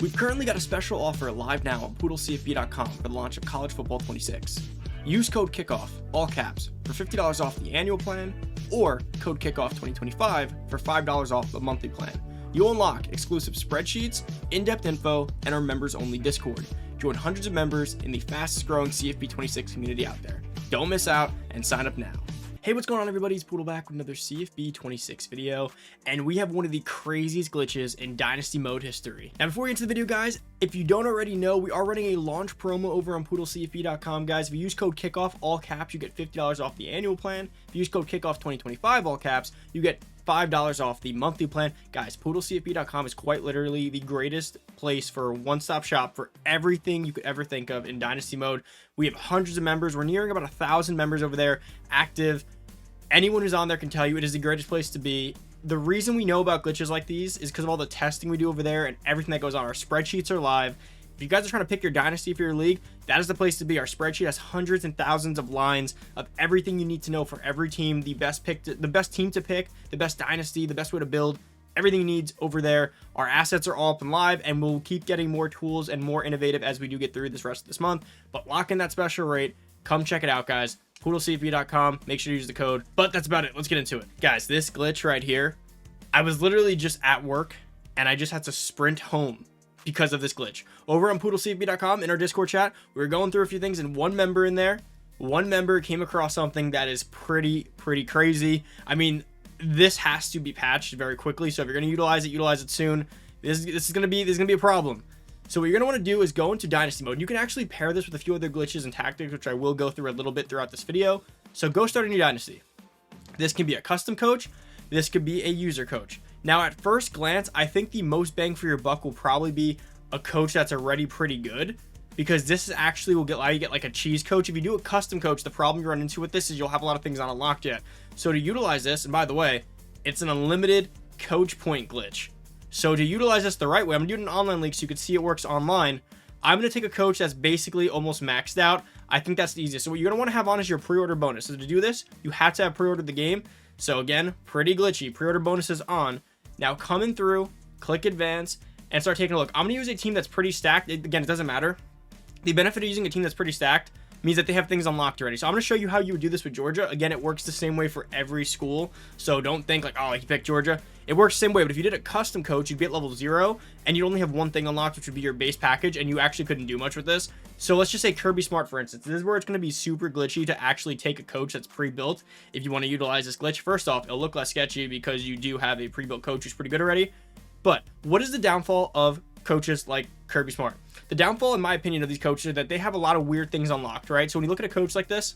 We've currently got a special offer live now on poodlecfb.com for the launch of College Football 26. Use code KICKOFF, all caps, for $50 off the annual plan, or code KICKOFF 2025 for $5 off the monthly plan. You'll unlock exclusive spreadsheets, in-depth info, and our members-only Discord. Join hundreds of members in the fastest-growing CFB 26 community out there. Don't miss out and sign up now. Hey, what's going on, everybody? It's Poodle back with another CFB 26 video, and we have one of the craziest glitches in Dynasty mode history. Now, before we get to the video, guys, if you don't already know, we are running a launch promo over on poodlecfb.com, guys. If you use code KICKOFF, all caps, you get $50 off the annual plan. If you use code KICKOFF 2025, all caps, you get $5 off the monthly plan. Guys, poodlecfb.com is quite literally the greatest place for a one-stop shop for everything you could ever think of in Dynasty mode. We have hundreds of members. We're nearing about 1,000 members over there, active. Anyone who's on there can tell you it is the greatest place to be. The reason we know about glitches like these is because of all the testing we do over there and everything that goes on. Our spreadsheets are live. If you guys are trying to pick your dynasty for your league, that is the place to be. Our spreadsheet has hundreds and thousands of lines of everything you need to know for every team, the best team to pick, the best dynasty, the best way to build, everything you need over there. Our assets are all up and live, and we'll keep getting more tools and more innovative as we do get through this rest of this month. But lock in that special rate. Come check it out, guys. poodlecfb.com. Make sure to use the code. But that's about it. Let's get into it. Guys, this glitch right here, I was literally just at work, and I just had to sprint home because of this glitch. Over on poodlecfb.com in our Discord chat, we were going through a few things, and one member came across something that is pretty crazy. I mean, this has to be patched very quickly, so if you're going to utilize it soon. This is going to be a problem. So what you're going to want to do is go into Dynasty mode. You can actually pair this with a few other glitches and tactics, which I will go through a little bit throughout this video. So go start a new Dynasty. This can be a custom coach. This could be a user coach. Now, at first glance, I think the most bang for your buck will probably be a coach that's already pretty good, because this is actually will allow you to get like a cheese coach. If you do a custom coach, the problem you run into with this is you'll have a lot of things not unlocked yet. So to utilize this, and by the way, it's an unlimited coach point glitch. So to utilize this the right way, I'm doing an online league so you can see it works online. I'm going to take a coach that's basically almost maxed out. I think that's the easiest. So what you're going to want to have on is your pre-order bonus. So to do this, you have to have pre-ordered the game. So again, pretty glitchy. Pre-order bonus is on. Now coming through, click advance, and start taking a look. I'm going to use a team that's pretty stacked. Again, it doesn't matter. The benefit of using a team that's pretty stacked means that they have things unlocked already. So I'm going to show you how you would do this with Georgia. Again, it works the same way for every school. So don't think like, oh, you picked Georgia. It works the same way, but if you did a custom coach, you'd be at level 0, and you'd only have one thing unlocked, which would be your base package, and you actually couldn't do much with this. So let's just say Kirby Smart, for instance. This is where it's going to be super glitchy to actually take a coach that's pre-built. If you want to utilize this glitch, first off, it'll look less sketchy because you do have a pre-built coach who's pretty good already. But what is the downfall of coaches like Kirby Smart? The downfall, in my opinion, of these coaches is that they have a lot of weird things unlocked, right? So when you look at a coach like this,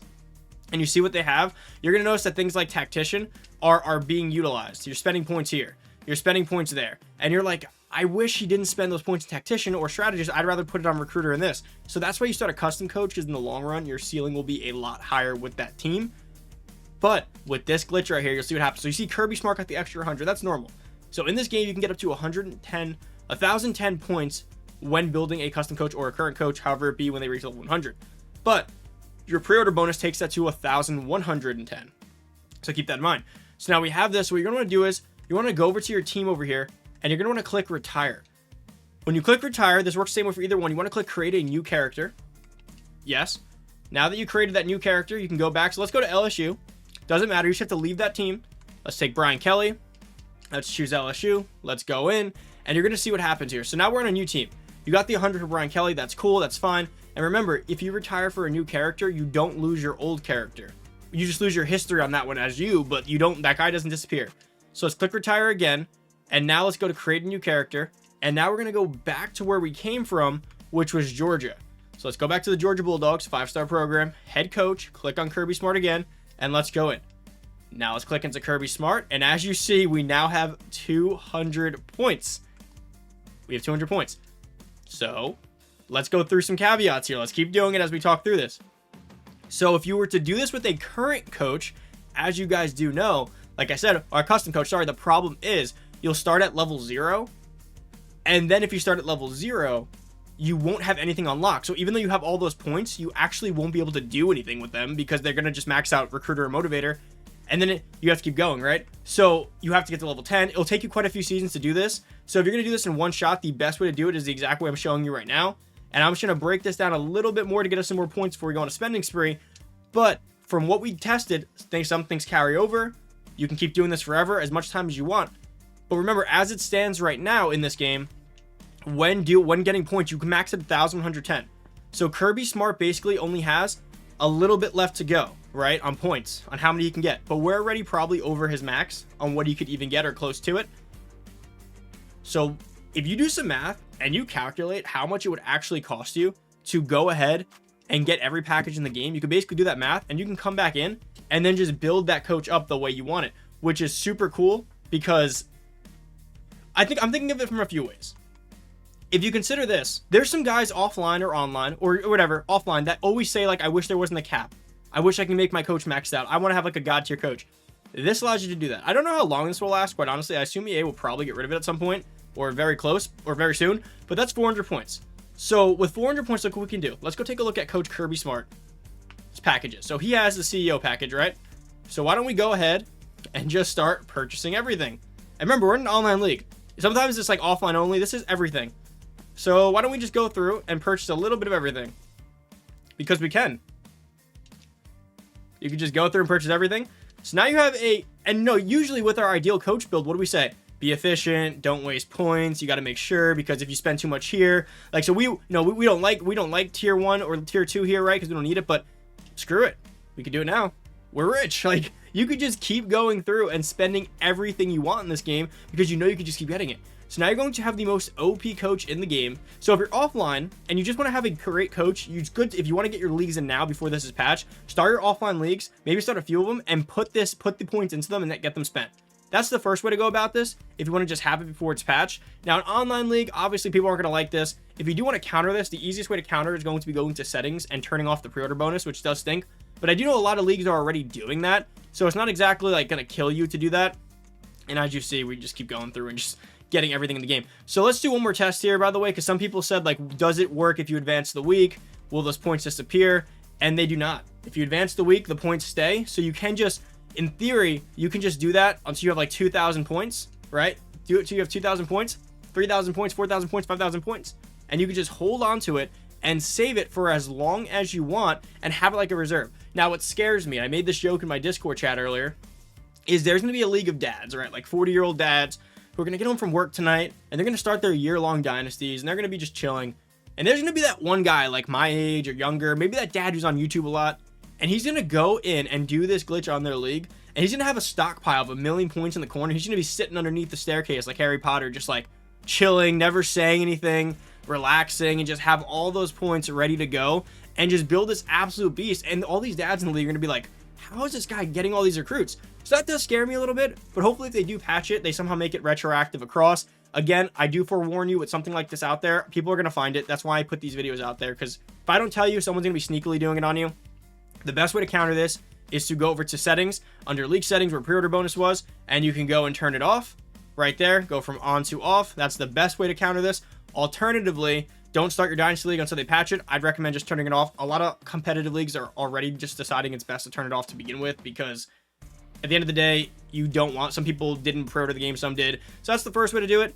and you see what they have, you're going to notice that things like Tactician are being utilized. You're spending points here. You're spending points there. And you're like, I wish he didn't spend those points in Tactician or Strategist. I'd rather put it on Recruiter in this. So that's why you start a custom coach, because in the long run, your ceiling will be a lot higher with that team. But with this glitch right here, you'll see what happens. So you see Kirby Smart got the extra 100. That's normal. So in this game, you can get up to 1,010 points when building a custom coach or a current coach, however it be when they reach level 100. But your pre-order bonus takes that to 1,110. So keep that in mind. So now we have this. What you're going to want to do is you want to go over to your team over here, and you're going to want to click retire. When you click retire, this works the same way for either one. You want to click create a new character. Yes. Now that you created that new character, you can go back. So let's go to LSU. Doesn't matter. You just have to leave that team. Let's take Brian Kelly. Let's choose LSU. Let's go in, and you're going to see what happens here. So now we're on a new team. You got the 100 for Brian Kelly. That's cool. That's fine. And remember, if you retire for a new character, you don't lose your old character. You just lose your history on that one as you, but you don't, that guy doesn't disappear. So let's click retire again. And now let's go to create a new character. And now we're going to go back to where we came from, which was Georgia. So let's go back to the Georgia Bulldogs, 5-star program, head coach, click on Kirby Smart again, and let's go in. Now let's click into Kirby Smart. And as you see, we now have 200 points. We have 200 points. So let's go through some caveats here. Let's keep doing it as we talk through this. So if you were to do this with a current coach, as you guys do know, like I said, our custom coach, sorry, the problem is you'll start at level 0. And then if you start at level 0, you won't have anything unlocked. So even though you have all those points, you actually won't be able to do anything with them because they're going to just max out Recruiter or Motivator. And then you have to keep going, right? So you have to get to level 10. It'll take you quite a few seasons to do this. So if you're going to do this in one shot, the best way to do it is the exact way I'm showing you right now. And I'm just going to break this down a little bit more to get us some more points before we go on a spending spree. But from what we tested, some things carry over. You can keep doing this forever, as much time as you want. But remember, as it stands right now in this game, when getting points, you can max at 1,110. So Kirby Smart basically only has a little bit left to go, right, on points, on how many he can get. But we're already probably over his max on what he could even get or close to it. So if you do some math and you calculate how much it would actually cost you to go ahead and get every package in the game, you can basically do that math and you can come back in and then just build that coach up the way you want it, which is super cool because I'm thinking of it from a few ways. If you consider this, there's some guys offline or online or whatever, offline, that always say like, I wish there wasn't a cap. I wish I can make my coach maxed out. I want to have like a god tier coach. This allows you to do that. I don't know how long this will last, quite honestly. I assume EA will probably get rid of it at some point or very close or very soon, but that's 400 points. So with 400 points, look what we can do. Let's go take a look at Coach Kirby Smart's packages. So he has the CEO package, right? So why don't we go ahead and just start purchasing everything? And remember, we're in an online league. Sometimes it's like offline only. This is everything. So why don't we just go through and purchase a little bit of everything? Because we can. You can just go through and purchase everything. So now you have usually with our ideal coach build, what do we say? Be efficient, don't waste points. You got to make sure, because if you spend too much here, like, so we don't like tier 1 or tier 2 here, right? Because we don't need it, but screw it. We can do it now. We're rich. Like, you could just keep going through and spending everything you want in this game because you know you can just keep getting it. So now you're going to have the most OP coach in the game. So if you're offline and you just want to have a great coach, if you want to get your leagues in now before this is patched, start your offline leagues, maybe start a few of them and put the points into them and get them spent. That's the first way to go about this if you want to just have it before it's patched. Now, an online league, obviously people aren't going to like this. If you do want to counter this, the easiest way to counter is going to be going to settings and turning off the pre-order bonus, which does stink. But I do know a lot of leagues are already doing that. So it's not exactly like going to kill you to do that. And as you see, we just keep going through and just getting everything in the game. So let's do one more test here, by the way, because some people said, like, does it work if you advance the week? Will those points disappear? And they do not. If you advance the week, the points stay. So you can just, in theory, you can just do that until you have like 2,000 points, right? Do it till you have 2,000 points, 3,000 points, 4,000 points, 5,000 points. And you can just hold on to it and save it for as long as you want and have it like a reserve. Now, what scares me, and I made this joke in my Discord chat earlier, is there's going to be a league of dads, right? Like 40-year-old dads who are going to get home from work tonight and they're going to start their year-long dynasties and they're going to be just chilling. And there's going to be that one guy like my age or younger, maybe that dad who's on YouTube a lot, and he's going to go in and do this glitch on their league, and he's going to have a stockpile of 1,000,000 points in the corner. He's going to be sitting underneath the staircase like Harry Potter, just like chilling, never saying anything, relaxing, and just have all those points ready to go and just build this absolute beast. And all these dads in the league are going to be like, how is this guy getting all these recruits? So that does scare me a little bit, but hopefully if they do patch it, they somehow make it retroactive across. Again, I do forewarn you, with something like this out there, people are going to find it. That's why I put these videos out there, because if I don't tell you, someone's going to be sneakily doing it on you. The best way to counter this is to go over to settings, under league settings where pre-order bonus was, and you can go and turn it off right there. Go from on to off. That's the best way to counter this. Alternatively, don't start your Dynasty League until they patch it. I'd recommend just turning it off. A lot of competitive leagues are already just deciding it's best to turn it off to begin with, because at the end of the day, you don't want, some people didn't pre-order the game, some did. So that's the first way to do it.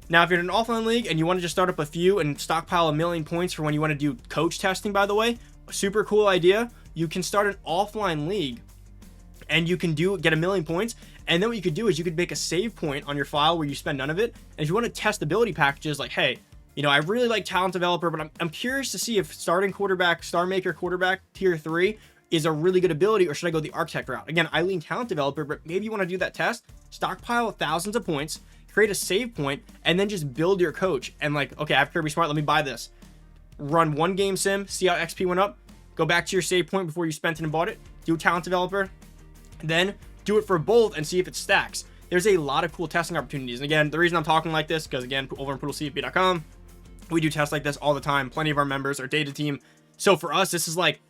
Now, if you're in an offline league and you want to just start up a few and stockpile 1,000,000 points for when you want to do coach testing, by the way, a super cool idea. You can start an offline league and you can get 1,000,000 points. And then what you could do is you could make a save point on your file where you spend none of it. And if you want to test ability packages, like, hey, you know, I really like talent developer, but I'm curious to see if starting quarterback, star maker quarterback tier 3 is a really good ability, or should I go the architect route? Again, I lean talent developer, but maybe you want to do that test, stockpile thousands of points, create a save point, and then just build your coach. And like, okay, I have Kirby Smart, let me buy this. Run one game sim, see how XP went up, go back to your save point before you spent it and bought it, do a talent developer, then do it for both and see if it stacks. There's a lot of cool testing opportunities. And again, the reason I'm talking like this, because again, over on poodlecfb.com, we do tests like this all the time. Plenty of our members, our data team. So for us, this is like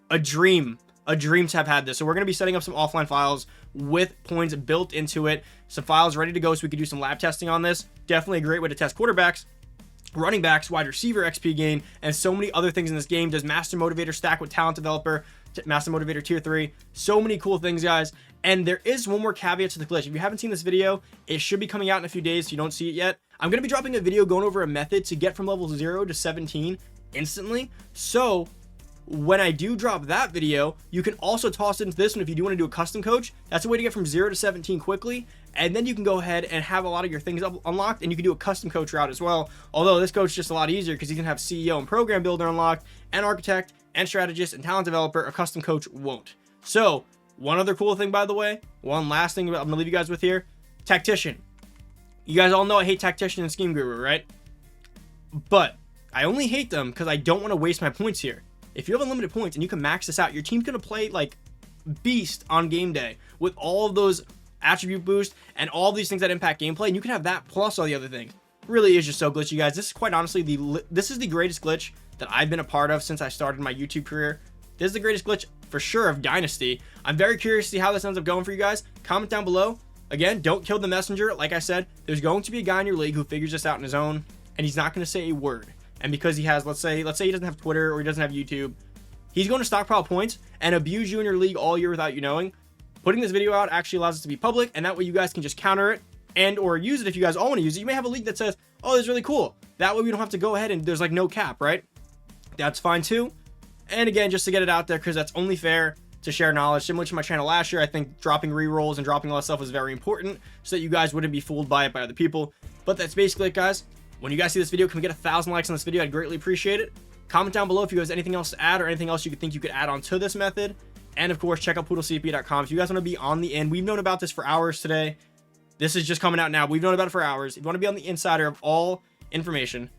a dream to have had this. So we're going to be setting up some offline files with points built into it, some files ready to go so we could do some lab testing on this. Definitely a great way to test quarterbacks. running backs, wide receiver XP gain, and so many other things in this game. Does Master Motivator stack with Talent Developer, Master Motivator Tier 3. So many cool things, guys. And there is one more caveat to the glitch. If you haven't seen this video, it should be coming out in a few days if you don't see it yet. I'm going to be dropping a video going over a method to get from level 0 to 17 instantly. So when I do drop that video, you can also toss it into this one if you do want to do a custom coach. That's a way to get from 0 to 17 quickly, and then you can go ahead and have a lot of your things unlocked, and you can do a custom coach route as well. Although this coach is just a lot easier because you can have CEO and program builder unlocked, and architect, and strategist, and talent developer. A custom coach won't. So one other cool thing, by the way, one last thing I'm gonna leave you guys with here: tactician. You guys all know I hate tactician and scheme guru, right? But I only hate them because I don't want to waste my points here. If you have unlimited points and you can max this out, your team's going to play like beast on game day with all of those attribute boosts and all these things that impact gameplay, and you can have that plus all the other things. Really is just so glitchy, guys. This is quite honestly this is the greatest glitch that I've been a part of since I started my YouTube career. This is the greatest glitch for sure of Dynasty. I'm very curious to see how this ends up going for you guys. Comment down below. Again, don't kill the messenger. Like I said, there's going to be a guy in your league who figures this out on his own, and he's not going to say a word. And because he has, let's say he doesn't have Twitter or he doesn't have YouTube, he's going to stockpile points and abuse you in your league all year without you knowing. Putting this video out actually allows it to be public, and that way you guys can just counter it and or use it if you guys all want to use it. You may have a league that says, oh, this is really cool. That way we don't have to go ahead and there's like no cap, right? That's fine too. And again, just to get it out there, because that's only fair to share knowledge. Similar to my channel last year, I think dropping rerolls and dropping all that stuff was very important so that you guys wouldn't be fooled by it by other people. But that's basically it, guys. When you guys see this video, can we get 1,000 likes on this video? I'd greatly appreciate it. Comment down below if you guys have anything else to add or anything else you could think you could add on to this method. And of course, check out poodlecfb.com if you guys want to be on the end. We've known about this for hours today. This is just coming out now. We've known about it for hours. If you want to be on the insider of all information,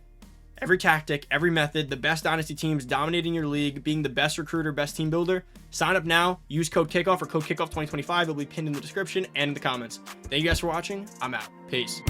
every tactic, every method, the best Dynasty teams dominating your league, being the best recruiter, best team builder, sign up now. Use code KICKOFF or code KICKOFF2025. It'll be pinned in the description and in the comments. Thank you guys for watching. I'm out. Peace.